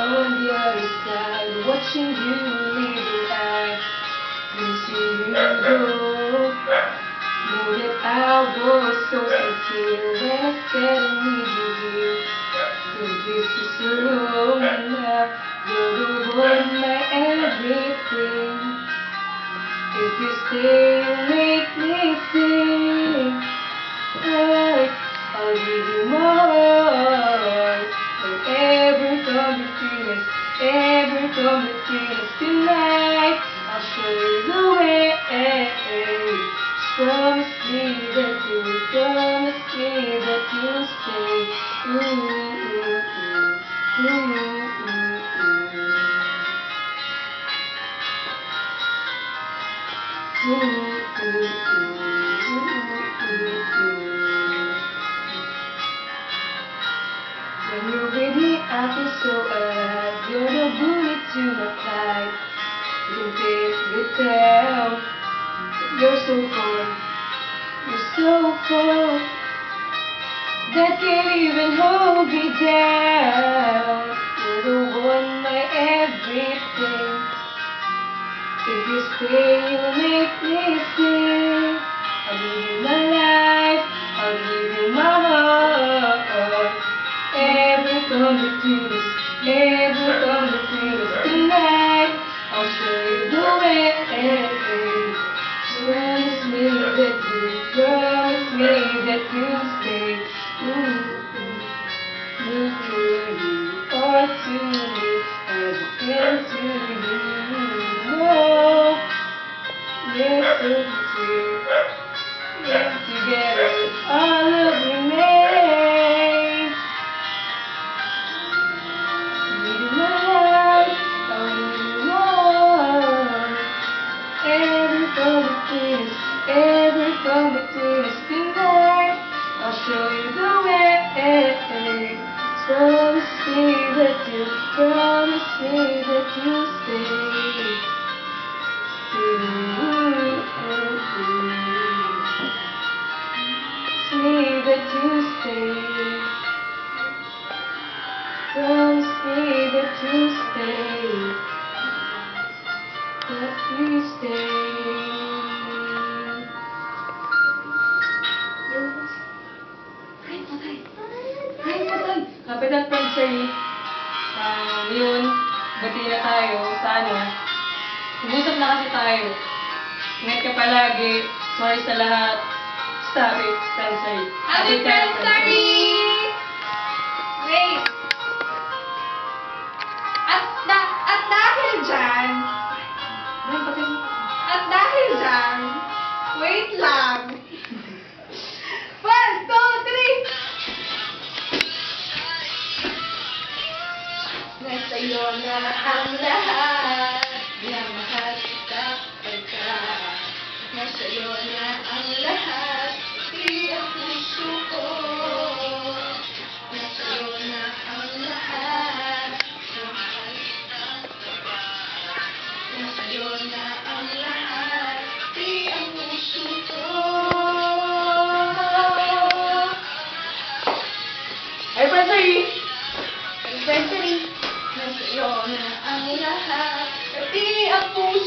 on the other side, watching you leave your eyes. Can see you go. Know that I was so sincere when I said I need you here. 'Cause this is so long now. You're the one, my everything. If you stay, you make me sing. I'll give you more. Whatever come between us, ever come between us tonight, I'll show you the way. Just promise me that you will, promise me that you'll stay. Ooh, ooh, ooh, ooh, ooh, ooh, ooh, ooh. When you're with me, I feel so alive. You're the bullet to my fight. You can tell that you're so cold. You're so cold that can't even hold me down. You're the one, my everything. If you stay, you'll make me sing. I'll give you my life. I'll give you my heart. Ever come between us, ever come between us tonight, I'll show you the way. Promise me that you, promise me that you'll stay. Look who you are to me, as I am to you. No, we're so sincere. Yes, together, our love remains. Give you my life, I'll give you more. Every come between us, every come between us tonight, I'll show you the way. Promise me that you, promise me that you'll stay. Promise me that you'll stay. Promise me that you'll stay. That you stay. Happy anniversary. Yun, bati na tayo sa ano. Nag-usap na kasi tayo. Ingat ka palagi. Sorry sa lahat. Stop it, Spencer. Happy anniversary! Wait. At dahil dyan, wait lang. 1, 2, 3. Nasa'yo na ang lahat. Minamahal kita pagka. Nasa'yo na ang lahat. Di ang puso ko. Nasa'yo na ang lahat. Minamahal kita pagka. Nasa'yo na ang lahat. Di ang puso ko. Anniversary! Nasa'yo na ang lahat. Pati ang puso